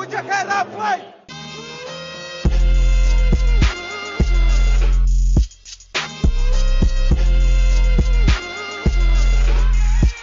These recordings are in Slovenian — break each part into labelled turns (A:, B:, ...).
A: Put your hand up, play!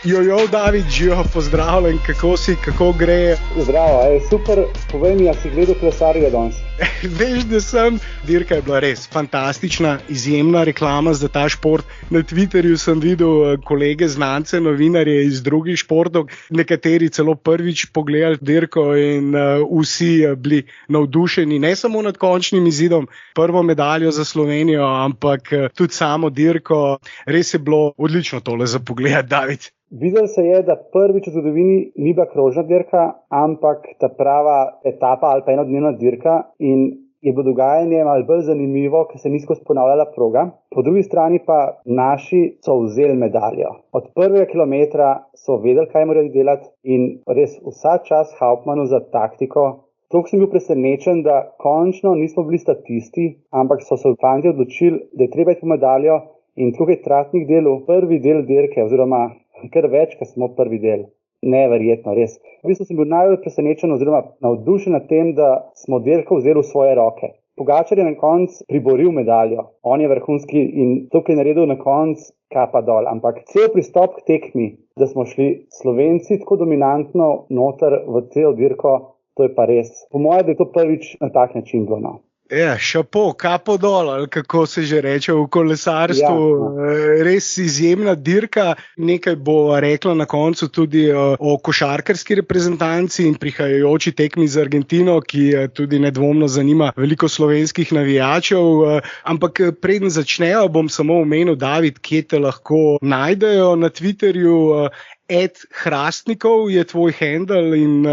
B: Jojo, David, živo, pozdravljen, kako si, kako gre?
C: Zdravo, super, povej mi, a si gledal kolesarja danes?
B: Veš, da sem, dirka je bila res fantastična, izjemna reklama za ta šport. Na Twitterju sem videl kolege, znance, novinarje iz drugih športov, nekateri celo prvič pogledali dirko in vsi bili navdušeni, ne samo nad končnim izidom, prvo medaljo za Slovenijo, ampak tudi samo dirko. Res je bilo odlično tole za pogled, David.
C: Videlo se je, da prvič v zgodovini ni bila krožna dirka, ampak ta prava etapa ali pa enodnevna dirka in je bilo dogajanje malo bolj zanimivo, ker se ni skozi ponavljala proga. Po drugi strani pa naši so vzeli medaljo. Od prvega kilometra so vedeli, kaj morajo delati in res vsa čas Hauptmannu za taktiko. Toliko sem bil presenečen, da končno nismo bili statisti, ampak so se fanti odločili, da je treba iti po medaljo in tukaj Tratnik delal prvi del dirke oziroma kar več, kot smo prvi del. Neverjetno, res. V bistvu sem bil najbolj presenečen oziroma navdušen nad tem, da smo dirko vzeli v svoje roke. Pogačar je na koncu priboril medaljo. On je vrhunski in to, kar je naredil na koncu, kapa dol. Ampak cel pristop k tekmi, da smo šli Slovenci tako dominantno noter v cel dirko, to je pa res. Po mojem, da je to prvič na tak način bilo, no.
B: Ja, šapo, kapo dol, ali kako se že reče v kolesarstvu. Ja. Res izjemna dirka. Nekaj bo rekla na koncu tudi o košarkarski reprezentanci in prihajajoči tekmi z Argentino, ki tudi nedvomno zanima veliko slovenskih navijačev. Ampak preden začnejo, bom samo omenil, David, kje te lahko najdejo na Twitterju. @Hrastnikov je tvoj handle in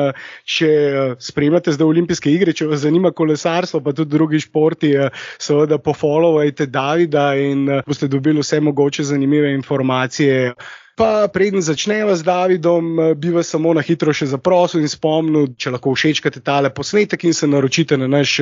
B: če spremljate zdaj olimpijske igre, če vas zanima kolesarstvo, pa tudi drugi športi, seveda pofollowajte Davida in boste dobili vse mogoče zanimive informacije. Pa preden začneva z Davidom, bi vas samo na hitro še zaprosil in spomnil, če lahko všečkate tale posnetek in se naročite na naš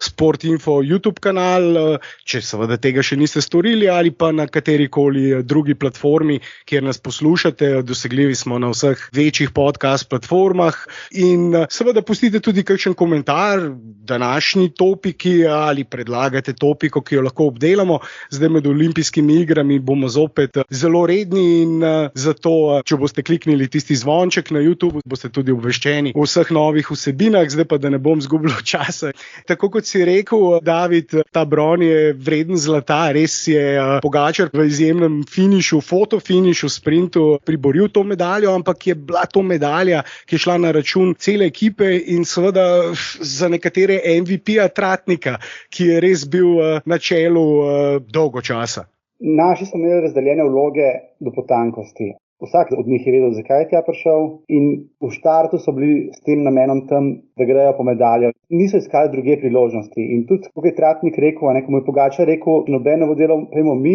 B: Sportinfo YouTube kanal, če seveda tega še niste storili, ali pa na katerikoli drugi platformi, kjer nas poslušate. Dosegljivi smo na vseh večjih podcast platformah in seveda pustite tudi kakšen komentar današnji topiki ali predlagate topiko, ki jo lahko obdelamo. Zdaj med olimpijskimi igrami bomo zopet zelo redni in zato, če boste kliknili tisti zvonček na YouTube, boste tudi obveščeni o vseh novih vsebinah. Zdaj pa, da ne bom zgubljal časa. Tako kot si rekel, David, ta bron je vreden zlata. Res je Pogačar v izjemnem finišu, fotofinišu, sprintu priboril to medaljo, ampak je bila to medalja, ki je šla na račun cele ekipe in seveda za nekatere MVP-a Tratnika, ki je res bil na čelu dolgo časa.
C: Naši so imeli razdeljene vloge do potankosti. Vsak od njih je vedel, zakaj je tja prišel in v štartu so bili s tem namenom tam, da grejo po medaljo. Niso iskali druge priložnosti in tudi, kako je Tratnik rekel, ko mu je Pogačar rekel, nobeno vodilo prejmo mi,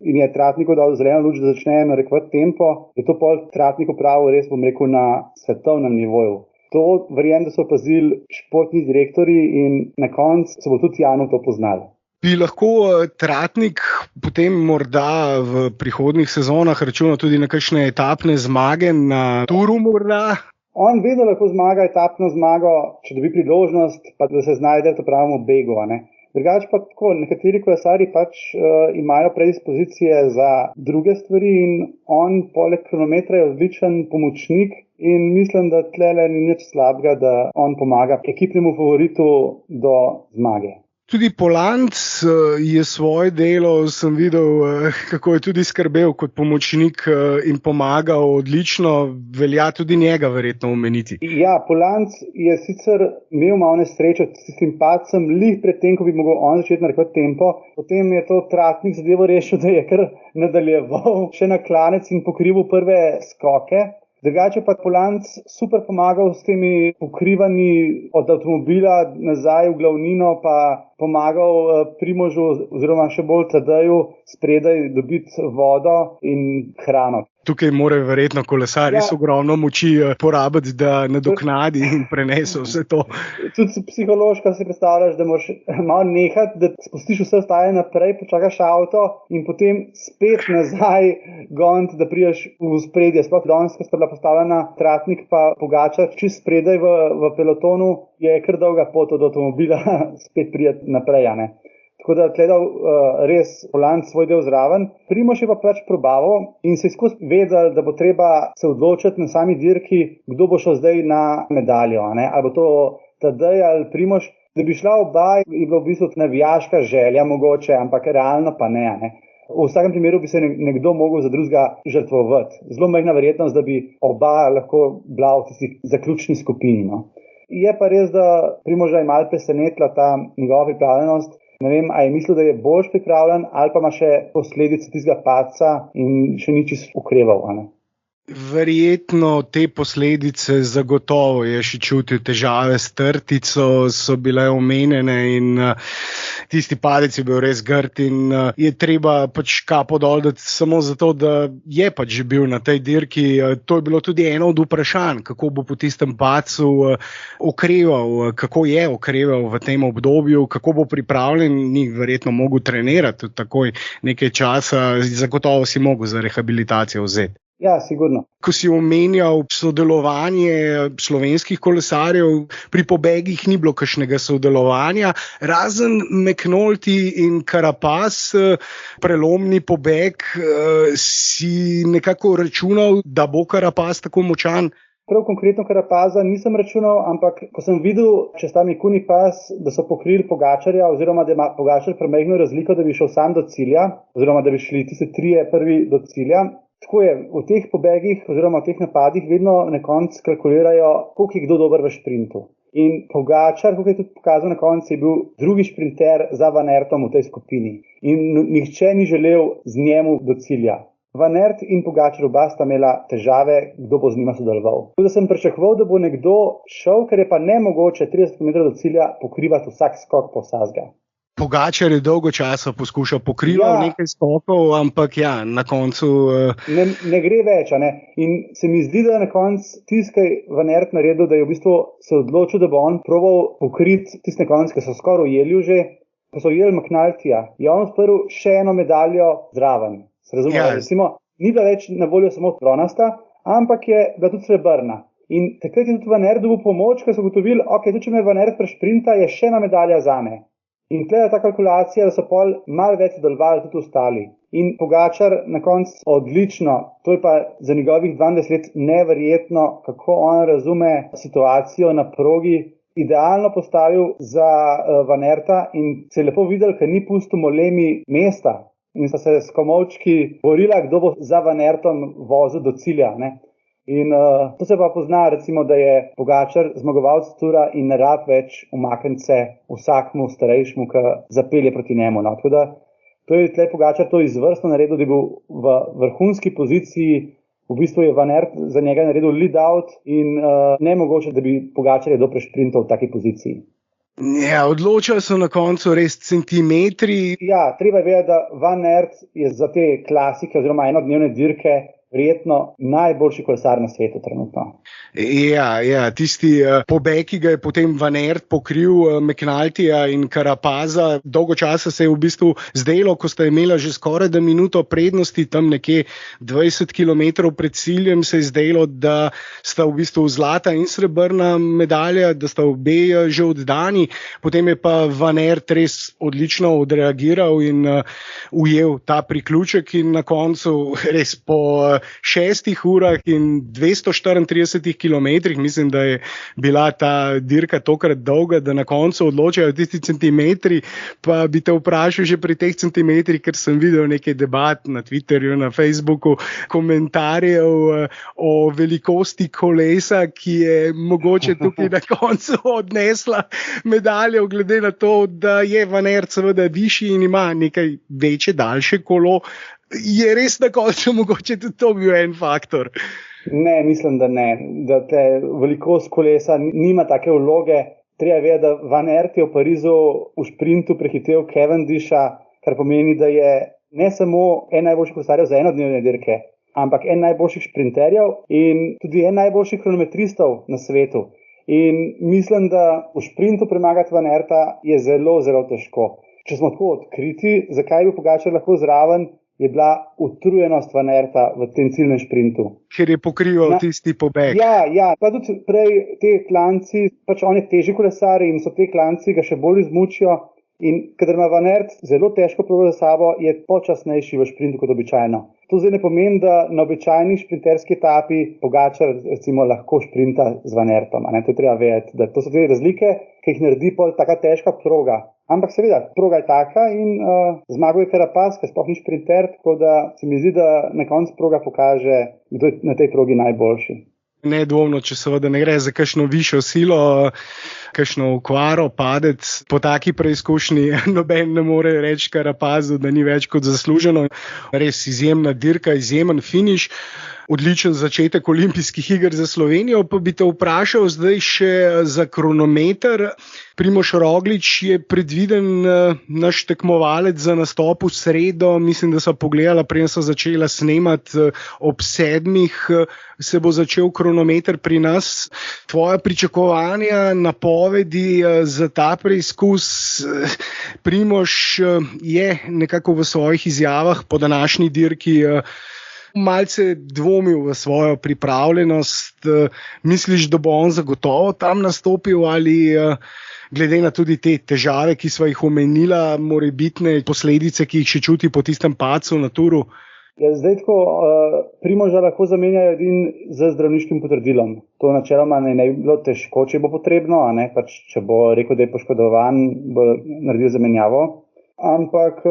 C: in je Tratniku dal zeleno luč, da začne narekovati tempo, je to pol Tratnik opravil res, bom rekel, na svetovnem nivoju. To verjamem, da so opazili športni direktorji in na koncu se bo tudi javno to poznalo.
B: Bi lahko Tratnik potem morda v prihodnjih sezonah računal tudi na kakšne etapne zmage na Turu morda?
C: On vedno lahko zmaga etapno zmago, če dobi priložnost, pa da se znajde v pravem begu. Drugače pa tako, nekateri kolesarji imajo predispozicije za druge stvari in on poleg kronometra je odličen pomočnik in mislim, da tlele ni nič slabega, da on pomaga ekipnemu favoritu do zmage.
B: Tudi Polanc je svoje delo, sem videl, kako je tudi skrbel kot pomočnik in pomagal odlično, velja tudi njega verjetno omeniti.
C: Ja, Polanc je sicer imel malo nesrečo s tistim padcem, lih pred tem, ko bi mogel on začeti narekovati tempo, potem je to Tratnik zadevo rešil, da je kar nadaljeval še na klanec in pokrival prve skoke. Drugače pa Polanc super pomagal s temi pokrivanji od avtomobila nazaj v glavnino, pa pomagal Primožu oziroma še bolj Tadeju spredaj dobiti vodo in hrano.
B: Tukaj morajo verjetno kolesarji res ogromno moči porabiti, da nadoknadi in prenese vse to.
C: Tudi psihološko si predstavljaš, da moraš malo nehati, da spustiš vse ostale naprej, počakaš avto in potem spet nazaj goniti, da prideš v spredje. Sploh danes, ko sta bila postavljena Tratnik pa Pogačar čist spredaj v pelotonu, je kar dolga pot od avtomobila spet prijeti naprej, ne. Tako da tle dal res volant svoj del zraven. Primož je pa pač probaval in se je skozi vedel, da bo treba se odločiti na sami dirki, kdo bo šel zdaj na medaljo, ne? Ali bo to Tadej ali Primož. Da bi šla oba, je bila v bistvu navijaška želja mogoče, ampak realno pa ne, ne? V vsakem primeru bi se nekdo mogel za drugega žrtvovati. Zelo majhna verjetnost, da bi oba lahko bila v tisti zaključni skupini, no. Je pa res, da Primoža je malo presenetila ta njegova pripravljenost. Ne vem, a je mislil, da je boljš pripravljen ali pa ima še posledice tistega padca in še ni čisto ukreval, a ne?
B: Verjetno te posledice zagotovo je še čutil, težave s trtico so bile omenjene in tisti padec je bil res grd in je treba pač kapo dol dati samo zato, da je pač že bil na tej dirki. To je bilo tudi eno od vprašanj, kako bo po tistem padcu okreval, kako je okreval v tem obdobju, kako bo pripravljen, ni verjetno mogel trenirati takoj nekaj časa, zagotovo si mogel za rehabilitacijo vzeti.
C: Ja, sigurno.
B: Ko si omenjal sodelovanje slovenskih kolesarjev, pri pobegih ni bilo kakšnega sodelovanja, razen McNulty in Carapaz, prelomni pobeg, si nekako računal, da bo Carapaz tako močan?
C: Prav konkretno Carapaza nisem računal, ampak ko sem videl, če sta Mikuni pas, da so pokrili Pogačarja oziroma da ima Pogačar premajhno razliko, da bi šel sam do cilja, oziroma da bi šli tisti trije prvi do cilja. Tako je, v teh pobegih oziroma v teh napadih vedno na koncu kalkulirajo, koliko je kdo dober v šprintu. In Pogačar, kako je tudi pokazal na koncu, je bil drugi šprinter za Van Aertom v tej skupini. In nihče ni želel z njemu do cilja. Van Aert in Pogačar oba sta imela težave, kdo bo z njima sodeloval. Tako da sem pričakoval, da bo nekdo šel, ker je pa nemogoče 30 km do cilja pokrivati vsak skok po vsazga.
B: Pogačar je dolgo časa poskušal pokrivati nekaj skokov, ampak na koncu...
C: Ne gre več, a ne. In se mi zdi, da na koncu tiskaj Van Aert naredil, da je v bistvu se odločil, da bo on probal pokriti tiste konce, ki so skoraj ujeli že, ko so ujeli McNultyja. Je on odprl še eno medaljo zraven. Se razumemo, recimo, ni bila več na voljo samo bronasta, ampak je bila tudi srebrna. In takrat je tudi Van Aert dobil pomoč, ker so ugotovili, tudi če me Van Aert prešprinta, je še ena medalja zame. In tle je ta kalkulacija, da so pol malo več sodelovali tudi ostali. In Pogačar na koncu odlično, to je pa za njegovih 22 let neverjetno, kako on razume situacijo na progi, idealno postavil za Van Aerta in se je lepo videl, ker ni pustil Molemi mesta. In sta se s komolčki borila, kdo bo za Van Aertom vozil do cilja, ne. In to se pa pozna, recimo, da je Pogačar zmagovalec tura in ne rab več umakniti se vsakmu starejšemu, ki zapelje proti njemu. No. Tako da to je tle Pogačar to izvrstno naredil, da je bil v vrhunski poziciji, v bistvu je Van Aert za njega naredil lead out in nemogoče, da bi Pogačar je do prešprintal v taki poziciji.
B: Ja, odločali so na koncu res centimetri.
C: Ja, treba je vedeti, da Van Aert je za te klasike oziroma enodnevne dirke verjetno najboljši kolesar na svetu trenutno.
B: Ja, tisti pobeg, ki ga je potem Van Aert pokril McNultyja in Carapaza, dolgo časa se je v bistvu zdelo, ko sta imela že skoraj da minuto prednosti, tam nekje 20 km pred ciljem, se je zdelo, da sta v bistvu zlata in srebrna medalja, da sta obe že oddani. Potem je pa Van Aert res odlično odreagiral in ujel ta priključek in na koncu res po 6 urah in 234 kilometrih, mislim, da je bila ta dirka tokrat dolga, da na koncu odločajo tisti centimetri, pa bi te vprašal že pri teh centimetrih, ker sem videl nekaj debat na Twitterju, na Facebooku, komentarjev o velikosti kolesa, ki je mogoče tukaj na koncu odnesla medaljo, glede na to, da je Van Aert seveda višji in ima nekaj večje, daljše kolo. Je res na koncu mogoče tudi to bil en faktor?
C: Ne, mislim, da ne. Da te velikost kolesa nima take vloge. treba vedeti, da Van Aert je v Parizu v šprintu prehitel Cavendisha, kar pomeni, da je ne samo en najboljših kolesarjev za enodnevne dirke, ampak en najboljših šprinterjev in tudi en najboljših kronometristov na svetu. In mislim, da v šprintu premagati Van Aerta je zelo, zelo težko. Če smo tako odkriti, zakaj bi Pogačar lahko zraven, je bila utrujenost Van Aerta v tem ciljnem šprintu.
B: Ker je pokrival tisti pobeg.
C: Ja, pa tudi prej te klanci, pač on je težji kolesar in so te klanci ga še bolj izmučijo. In kadar ima Van Aert zelo težko progo za sabo, je počasnejši v šprintu kot običajno. To zdaj ne pomeni, da na običajni šprinterski etapi Pogačar recimo lahko šprinta z Van Aertom. To je treba vedeti, da to so te razlike, ki jih naredi pol taka težka proga. Ampak seveda, proga je taka in zmagal je Carapaz, ki sploh ni šprinter, tako da se mi zdi, da na koncu proga pokaže, kdo je na tej progi najboljši.
B: Nedvomno, če seveda ne gre za kakšno višjo silo, kakšno okvaro, padec, po taki preizkušnji noben ne more reči Carapazu, da ni več kot zasluženo. Res izjemna dirka, izjemen finiš. Odličen začetek olimpijskih iger za Slovenijo, pa bi te vprašal zdaj še za kronometer. Primož Roglič je predviden naš tekmovalec za nastop v sredo. Mislim, da so pogledala, preden so začela snemati ob 7:00, se bo začel kronometer pri nas. Tvoja pričakovanja, napovedi za ta preizkus? Primož je nekako v svojih izjavah po današnji dirki malce dvomil v svojo pripravljenost. Misliš, da bo on zagotovo tam nastopil ali glede na tudi te težave, ki sva jih omenila, morebitne posledice, ki jih še čuti po tistem padcu na Turu?
C: Ja, zdaj tako, Primoža lahko zamenjajo edin z zdravniškim potrdilom. To načeloma ne bi bilo težko, če bo potrebno, pač, če bo rekel, da je poškodovan, bo naredil zamenjavo. Ampak,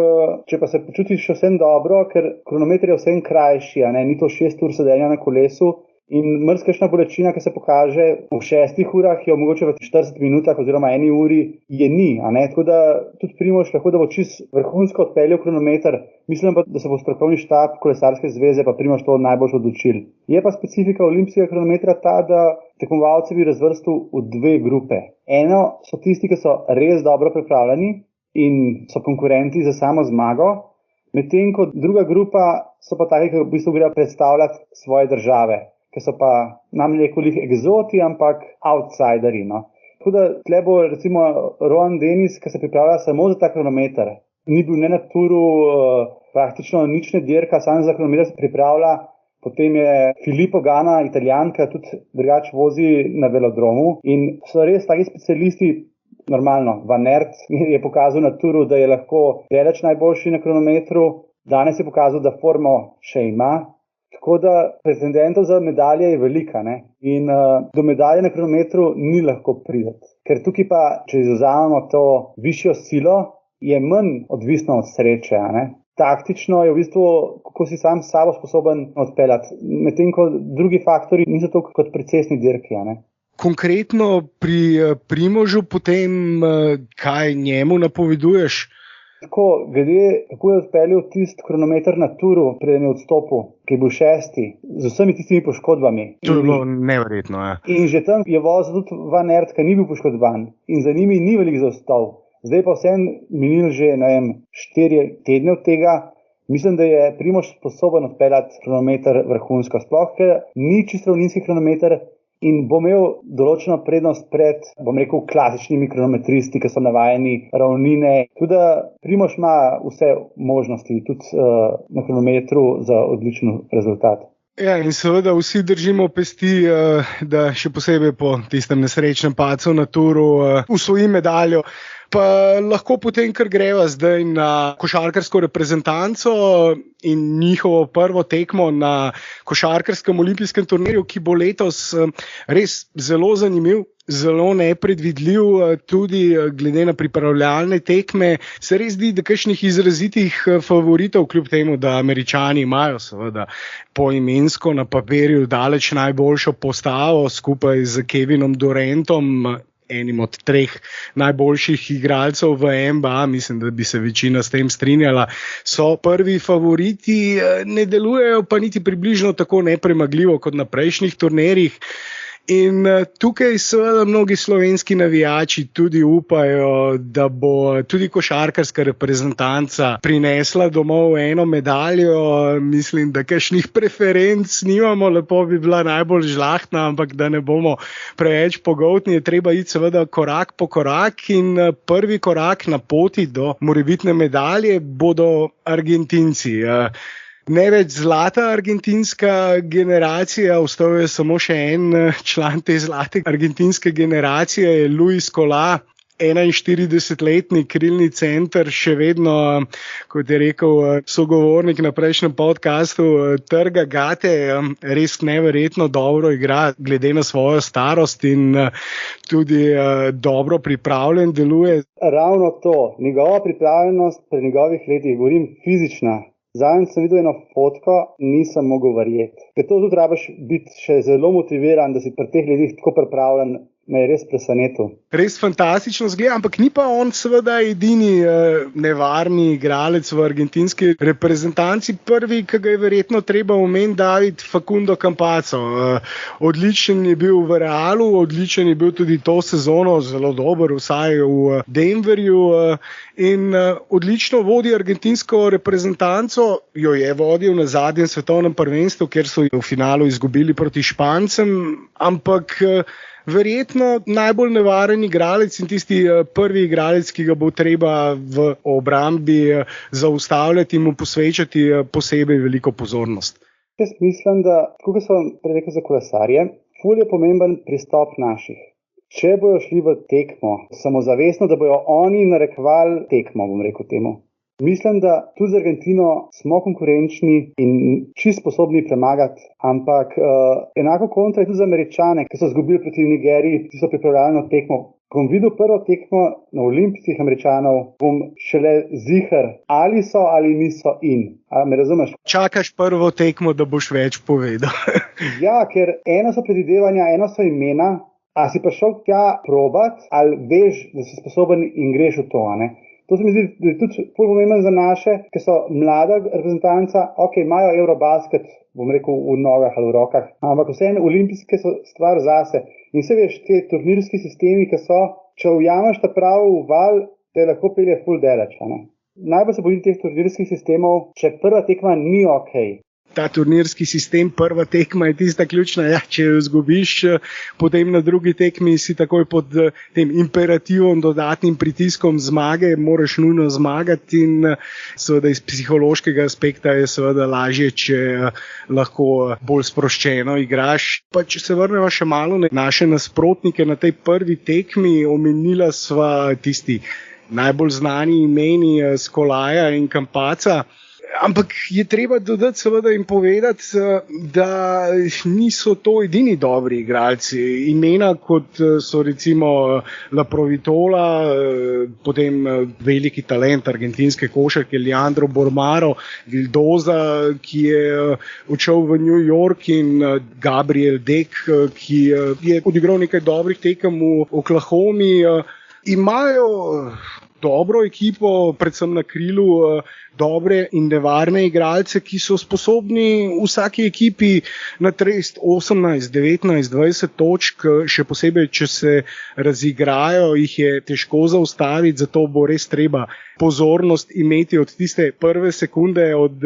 C: če pa se počutiš še vsem dobro, ker kronometer je vsem krajši, ni to 6 ur sedenja na kolesu in mrzkešna bolečina, ki se pokaže v 6 urah, je mogoče v 40 minutah oziroma 1 uri, je ni. Tako da tudi Primož lahko, da bo čist vrhunsko odpeljal kronometer. Mislim pa, da se bo strokovni štab kolesarske zveze pa Primož to najbolj odločil. Je pa specifika olimpijskega kronometra ta, da tekmovalci bi razvrstil v 2 grupe. Eno so tisti, ki so res dobro pripravljeni in so konkurenti za samo zmago, medtem ko druga grupa so pa taki, ki v bistvu grejo predstavljati svoje države, ki so pa nam nekoliko egzoti, ampak outsideri. Tako da tle bo recimo Rohan Dennis, ki se pripravlja samo za ta kronometer, ni bil ne na Turu, praktično nič ne dirka, samo za kronometer se pripravlja. Potem je Filippo Ganna, Italijan, ki tudi drugače vozi na velodromu in so res taki specialisti. Normalno, Van Aert je pokazal na Turu, da je lahko daleč najboljši na kronometru, danes je pokazal, da formo še ima, tako da pretendentov za medalje je velika, in do medalje na kronometru ni lahko prideti. Ker tukaj pa, če izvzamemo to višjo silo, je manj odvisno od sreče. Taktično je v bistvu, kako si sam s sabo sposoben odpeljati, medtem ko drugi faktori niso toliko kot pri cestni dirki.
B: Konkretno pri Primožu potem, kaj njemu napoveduješ?
C: Tako, glede, kako je odpeljal tisti kronometer na Turu, preden je odstopil, ki je bil 6. z vsemi tistimi poškodbami.
B: To je bilo neverjetno.
C: In že tam je vozil tudi Van Aert, ki ni bil poškodovan in za njimi ni veliko zaostal. Zdaj pa vsem minil že 4 tedne od tega. Mislim, da je Primož sposoben odpeljati kronometer vrhunsko, sploh ker ni čisto ravninski kronometer, in bo imel določeno prednost pred, klasičnimi kronometristi, ki so navajeni ravnine. Tudi Primož ima vse možnosti, tudi na kronometru za odličen rezultat.
B: Ja, in seveda vsi držimo pesti, da še posebej po tistem nesrečnem padcu na Turu usvoji medaljo. Pa lahko potem, ker greva zdaj na košarkarsko reprezentanco in njihovo prvo tekmo na košarkarskem olimpijskem turnirju, ki bo letos res zelo zanimiv, zelo nepredvidljiv, tudi glede na pripravljalne tekme. Se res zdi, da kakšnih izrazitih favoritov, kljub temu, da Američani imajo seveda poimensko na papirju daleč najboljšo postavo skupaj z Kevinom Durantom, enim od 3 najboljših igralcev v NBA, mislim, da bi se večina s tem strinjala, so prvi favoriti, ne delujejo pa niti približno tako nepremagljivo kot na prejšnjih turnirjih. In tukaj seveda mnogi slovenski navijači tudi upajo, da bo tudi košarkarska reprezentanca prinesla domov eno medaljo. Mislim, da kakšnih preferenc nimamo, lepo bi bila najbolj žlahtna, ampak da ne bomo preveč pogoltni, je treba iti seveda korak po korak in prvi korak na poti do morebitne medalje bodo Argentinci. Ne več zlata argentinska generacija, ostal je samo še en član te zlate argentinske generacije, Luis Scolà, 41-letni krilni center, še vedno, kot je rekel sogovornik na prejšnjem podcastu, trga gate, res neverjetno dobro igra glede na svojo starost in tudi dobro pripravljen deluje.
C: Ravno to, njegova pripravljenost pri njegovih letih, govorim fizična. Zadnjič sem videl eno fotko, nisem mogel verjeti. Ker to tudi rabiš biti še zelo motiviran, da si pri teh letih tako pripravljen, me je res presenetil.
B: Res fantastično zgleda, ampak ni pa on seveda edini nevarni igralec v argentinski reprezentanci. Prvi, ki ga je verjetno treba omeniti, David Facundo Campazzo. Odličen je bil v Realu, odličen je bil tudi to sezono, zelo dober, vsaj v Denverju. In odlično vodi argentinsko reprezentanco, jo je vodil na zadnjem svetovnem prvenstvu, kjer so v finalu izgubili proti Špancem, ampak verjetno najbolj nevaren igralec in tisti prvi igralec, ki ga bo treba v obrambi zaustavljati in mu posvečati posebej veliko pozornost.
C: Jaz mislim, da, kot sem prej rekel za kolesarje, ful je pomemben pristop naših. Če bojo šli v tekmo, samozavestno, da bojo oni narekovali tekmo, bom rekel temu. Mislim, da tudi z Argentino smo konkurenčni in čisto sposobni premagati, ampak enako kontra je tudi za Američane, ki so izgubili proti Nigeriji, ki so pripravljali tekmo. Ko bom videl prvo tekmo na olimpijskih Američanov, bom šele ziher, ali so ali niso in. A me razumeš?
B: Čakaš prvo tekmo, da boš več povedal.
C: Ja, ker eno so predvidevanja, eno so imena, a si pa šel tja probat, ali veš, da si sposoben in greš v to, ne? To se mi zdi, da je tudi pomembno za naše, ki so mlada reprezentanca, ok, imajo Eurobasket, bom rekel, v nogah ali v rokah, ampak vseeno olimpijske so stvar zase. In se veš, te turnirski sistemi, ki so, če ujameš ta pravi val, te lahko pelje ful daleč, ne? Najbolj se bojim teh turnirskih sistemov, če prva tekma ni ok.
B: Ta turnirski sistem, prva tekma je tista ključna, ja, če jo izgubiš, potem na drugi tekmi si takoj pod tem imperativom, dodatnim pritiskom zmage, moraš nujno zmagati in seveda iz psihološkega aspekta je seveda lažje, če lahko bolj sproščeno igraš. Pa če se vrnemo še malo na naše nasprotnike na tej prvi tekmi, omenila sva tisti najbolj znani imeni Scolaja in Campazza. Ampak je treba dodati seveda in povedati, da niso to edini dobri igralci. Imena kot so recimo La Provitola, potem veliki talent argentinske košarke Leandro Bolmaro, Vildoza, ki je odšel v New York, in Gabriel Deck, ki je odigral nekaj dobrih tekem v Oklahomi. Imajo dobro ekipo, predvsem na krilu, dobre in nevarne igralce, ki so sposobni v vsaki ekipi natresti 18, 19, 20 točk, še posebej, če se razigrajo, jih je težko zaustaviti, zato bo res treba pozornost imeti od tiste prve sekunde, od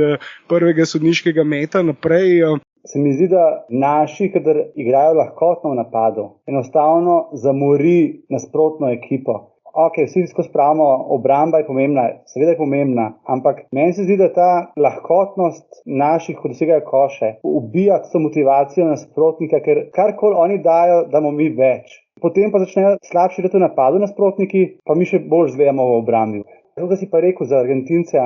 B: prvega sodniškega meta naprej.
C: Se mi zdi, da naši, kadar igrajo lahkotno v napadu, enostavno zamori nasprotno ekipo. Ok, vsi skozi pravimo, obramba je pomembna, seveda je pomembna, ampak meni se zdi, da ta lahkotnost naših, ko dosegajo koše, ubija to motivacijo nasprotnika, ker karkoli oni dajo, damo mi več. Potem pa začnejo slabše igrati v napadu nasprotniki, pa mi še bolj zvejamo v obrambi. Kako si pa rekel za Argentince,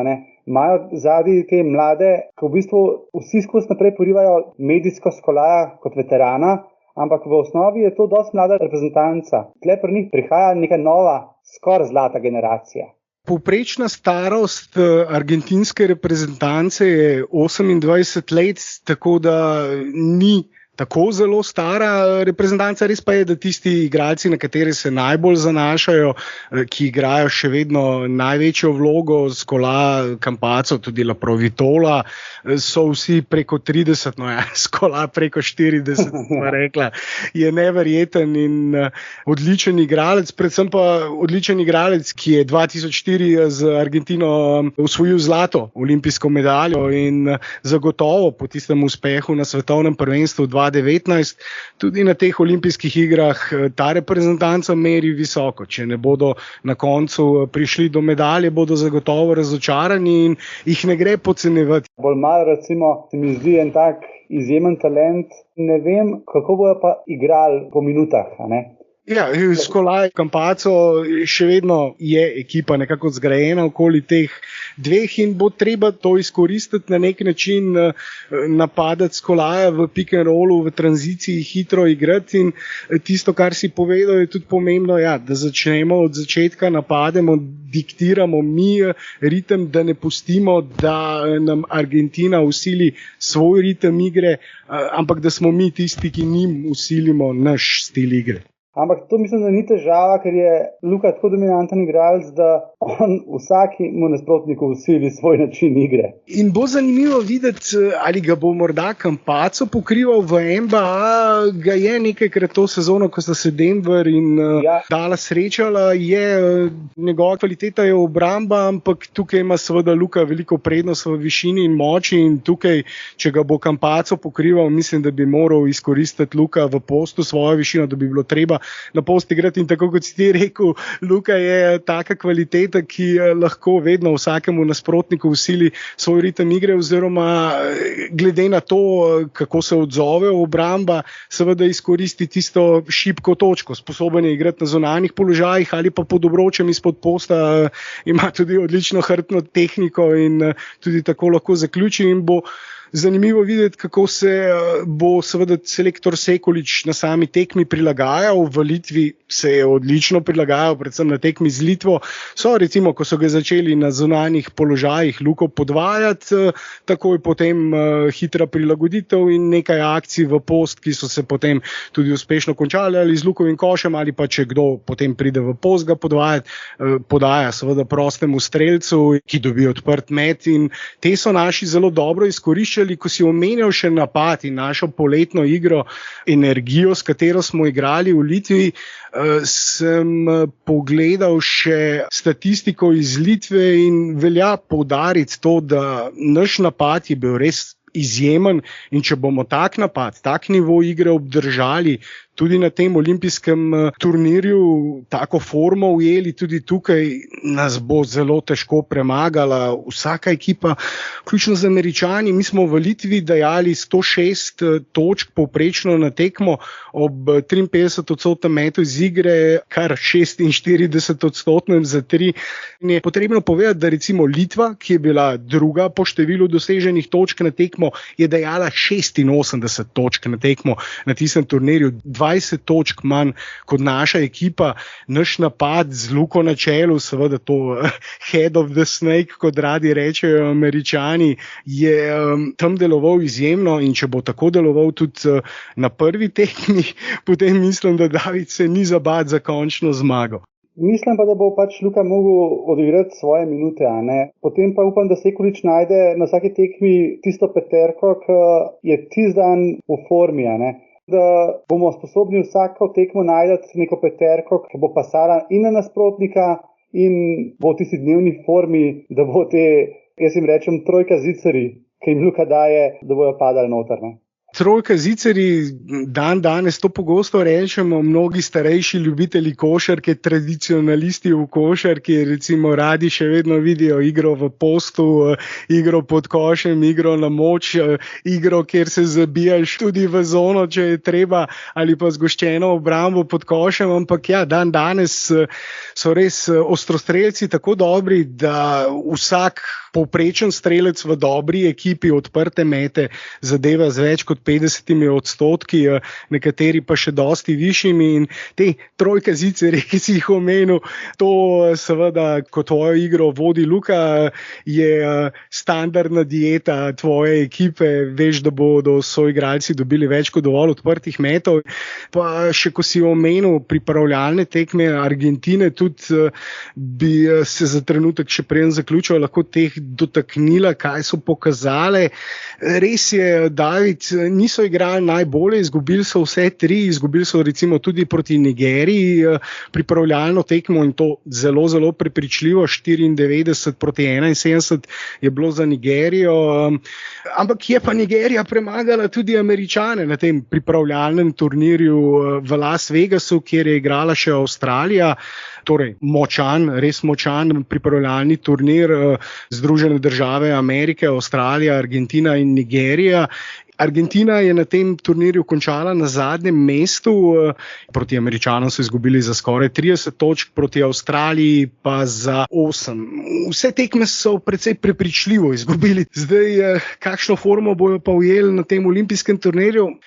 C: imajo zadnji te mlade, ki v bistvu vsi skozi naprej porivajo medijsko Scolaja kot veterana, ampak v osnovi je to dosti mlada reprezentanca. Tle pri njih prihaja neka nova, skoraj zlata generacija.
B: Povprečna starost argentinske reprezentance je 28 let, tako da ni tako zelo stara reprezentanca, res pa je, da tisti igralci, na katere se najbolj zanašajo, ki igrajo še vedno največjo vlogo, Skola, Campazzo, tudi Laprovitola, so vsi preko 30, Skola preko 40, pa rekla, je neverjeten in odličen igralec, predvsem pa odličen igralec, ki je 2004 z Argentino osvojil zlato olimpijsko medaljo in zagotovo po tistem uspehu na svetovnem prvenstvu 2019, tudi na teh olimpijskih igrah ta reprezentanca meri visoko. Če ne bodo na koncu prišli do medalje, bodo zagotovo razočarani in jih ne gre podcenjevati.
C: Bolj malo, recimo, se mi zdi en tak izjemen talent, ne vem, kako bojo pa igrali po minutah, a ne?
B: Ja, Skola, Campazzo še vedno je ekipa nekako zgrajena okoli teh dveh in bo treba to izkoristiti na nek način, napadati Skolaja v pick and rollu, v tranziciji hitro igrati in tisto, kar si povedal, je tudi pomembno, da začnemo od začetka, napademo, diktiramo mi ritem, da ne pustimo, da nam Argentina usili svoj ritem igre, ampak da smo mi tisti, ki njim usilimo naš stil igre.
C: Ampak to mislim, da ni težava, ker je Luka tako dominanten igralec, da on vsakemu nasprotniku usili svoj način igre.
B: In bo zanimivo videti, ali ga bo morda Campazzo pokrival v NBA, ga je nekajkrat to sezono, ko sta se Denver in Dallas srečala, njegova kvaliteta je obramba, ampak tukaj ima seveda Luka veliko prednost v višini in moči in tukaj, če ga bo Campazzo pokrival, mislim, da bi moral izkoristiti Luka v postu svojo višino, da bi bilo treba na post igrati in tako kot si ti rekel, Luka je taka kvaliteta, ki lahko vedno vsakemu nasprotniku usili svoj ritem igre oziroma glede na to, kako se odzove obramba, seveda izkoristi tisto šibko točko. Sposoben je igrati na zunanjih položajih ali pa pod obročem izpod posta, ima tudi odlično hrbtno tehniko in tudi tako lahko zaključi in bo zanimivo videti, kako se bo seveda selektor Sekulić na sami tekmi prilagajal. V Litvi se je odlično prilagajal, predvsem na tekmi z Litvo. Recimo, ko so ga začeli na zunanjih položajih Luko podvajati, takoj potem hitra prilagoditev in nekaj akcij v post, ki so se potem tudi uspešno končali ali z Lukovim košem ali pa če kdo potem pride v post ga podvajati, podaja seveda prostemu strelcu, ki dobi odprt met in te so naši zelo dobro izkoriščali. Ko si omenjal še napad in našo poletno igro, energijo, s katero smo igrali v Litvi, sem pogledal še statistiko iz Litve in velja poudariti to, da naš napad je bil res izjemen in če bomo tak napad, tak nivo igre obdržali tudi na tem olimpijskem turnirju, tako formo ujeli, tudi tukaj nas bo zelo težko premagala vsaka ekipa, vključno z Američani. Mi smo v Litvi dajali 106 točk povprečno na tekmo ob 53% metu iz igre, kar 46% za 3. In je potrebno povedati, da recimo Litva, ki je bila druga po številu doseženih točk na tekmo, je dajala 86 točk na tekmo na tistem turnirju, 20 točk manj kot naša ekipa. Naš napad z Luko na čelu, seveda to head of the snake, kot radi rečejo Američani, je tam deloval izjemno in če bo tako deloval tudi na prvi tekmi, potem mislim, da David se ni zabad za končno zmago.
C: Mislim pa, da bo Luka mogel odigrati svoje minute, a ne? Potem pa upam, da Sekulić najde na vsaki tekmi tisto peterko, ki je tisti dan v formi, a ne? Da bomo sposobni vsako tekmo najdeti neko peterko, ki bo pasala in na nasprotnika in bo v tisti dnevni formi, da bo te, jaz jim rečem, trojka zicari, ki jim Luka daje, da bojo padali noter, ne?
B: Trojka zicari, danes to pogosto rečemo, mnogi starejši ljubitelji košarke, tradicionalisti v košarki, recimo radi še vedno vidijo igro v postu, igro pod košem, igro na moč, igro, kjer se zabijaš tudi v zono, če je treba, ali pa zgoščeno obrambo pod košem, ampak danes so res ostrostrelci tako dobri, da vsak povprečen strelec v dobri ekipi odprte mete zadeva z več kot 50%, nekateri pa še dosti višjimi, in te trojkazice, ki si jih omenil, to seveda, ko tvojo igro vodi Luka, je standardna dieta tvoje ekipe, veš, da bodo soigralci dobili več kot dovolj odprtih metov. Pa še ko si omenil pripravljalne tekme Argentine, tudi bi se za trenutek še preden zaključil lahko teh dotaknila, kaj so pokazale. Res je, David, niso igrali najbolje, izgubili so vse tri, izgubili so recimo tudi proti Nigeriji pripravljalno tekmo in to zelo, zelo prepričljivo, 94-71 je bilo za Nigerijo, ampak je pa Nigerija premagala tudi Američane na tem pripravljalnem turnirju v Las Vegasu, kjer je igrala še Avstralija. Torej, res močan pripravljalni turnir, Združene države Amerike, Avstralija, Argentina in Nigerija. Argentina je na tem turnirju končala na zadnjem mestu, proti Američanom so izgubili za skoraj 30 točk, proti Avstraliji pa za 8. Vse tekme so precej prepričljivo izgubili. Zdaj, kakšno formo bojo pa ujeli na tem olimpijskem turnirju?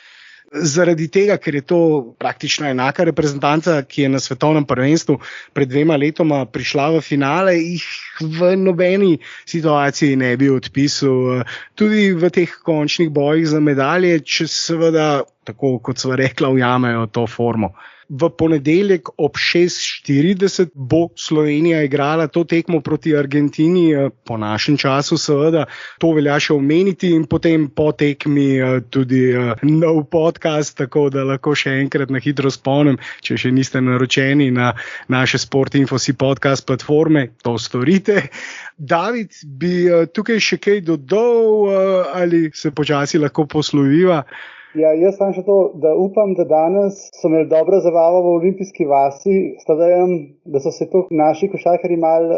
B: Zaradi tega, ker je to praktično enaka reprezentanca, ki je na svetovnem prvenstvu pred 2 letoma prišla v finale, jih v nobeni situaciji ne bi odpisal. Tudi v teh končnih bojih za medalje, če seveda, tako kot sva rekla, ujamejo to formo. V ponedeljek ob 6:40 bo Slovenija igrala to tekmo proti Argentini, po našem času seveda, to velja še omeniti, in potem po tekmi tudi nov podcast, tako da lahko še enkrat na hitro spomnim, če še niste naročeni na naše Sportinfo.si podcast platforme, to storite. David, bi tukaj še kaj dodal ali se počasi lahko posloviva?
C: Ja, jaz sem še to, da upam, da danes so imeli dobro zabavo v olimpijski vasi, da so se to naši košarkarji malo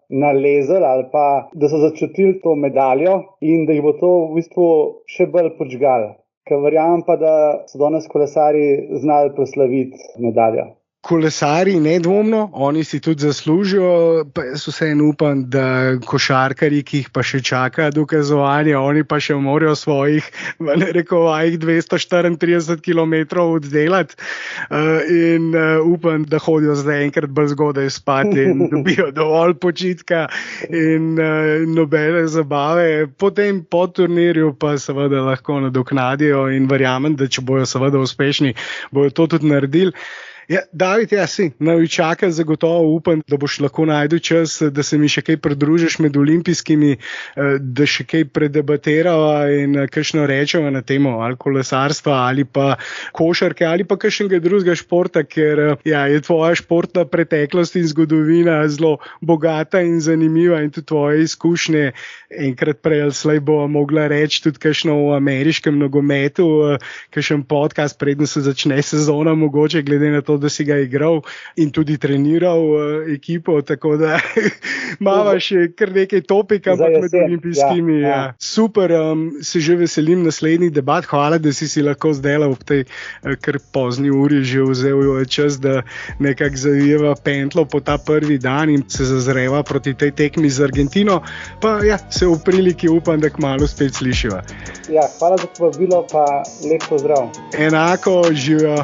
C: nalezali ali pa da so začutili to medaljo in da jih bo to v bistvu še bolj podžgal. Ker verjamem pa, da so danes kolesarji znali proslaviti medaljo.
B: Kolesarji nedvomno, oni si tudi zaslužijo, pa jaz vseeno upam, da košarkarji, ki jih pa še čaka dokazovanje, oni pa še morajo svojih, v narekovajih, 234 km oddelati, in upam, da hodijo zdaj enkrat bolj zgodaj spat in dobijo dovolj počitka in nobene zabave. Potem po turnirju pa seveda lahko nadoknadijo in verjamem, da če bojo seveda uspešni, bojo to tudi naredili. Ja, David, naj čaka, zagotovo upam, da boš lahko našel čas, da se mi še kaj pridružiš med olimpijskimi, da še kaj predebatirava in kakšno rečeva na temo ali kolesarstva ali pa košarke ali pa kakšnega drugega športa, ker je tvoja športna preteklost in zgodovina zelo bogata in zanimiva in tudi tvoje izkušnje. Enkrat prej ali slej bo mogla reči tudi kakšno o ameriškem nogometu, kakšen podcast, preden se začne sezona, mogoče glede na to, da si ga igral in tudi treniral ekipo, tako da imava še kar nekaj topika med olimpijskimi. Ja. Super, se že veselim naslednjih debat. Hvala, da si lahko zdaj ob tej kar pozni uri že vzel čas, da nekako zavijeva pentlo po ta prvi dan in se zazreva proti tej tekmi z Argentino. Pa se v priliki upam, da kmalu spet slišiva. Ja, hvala za povabilo, pa lep pozdrav. Enako, živijo.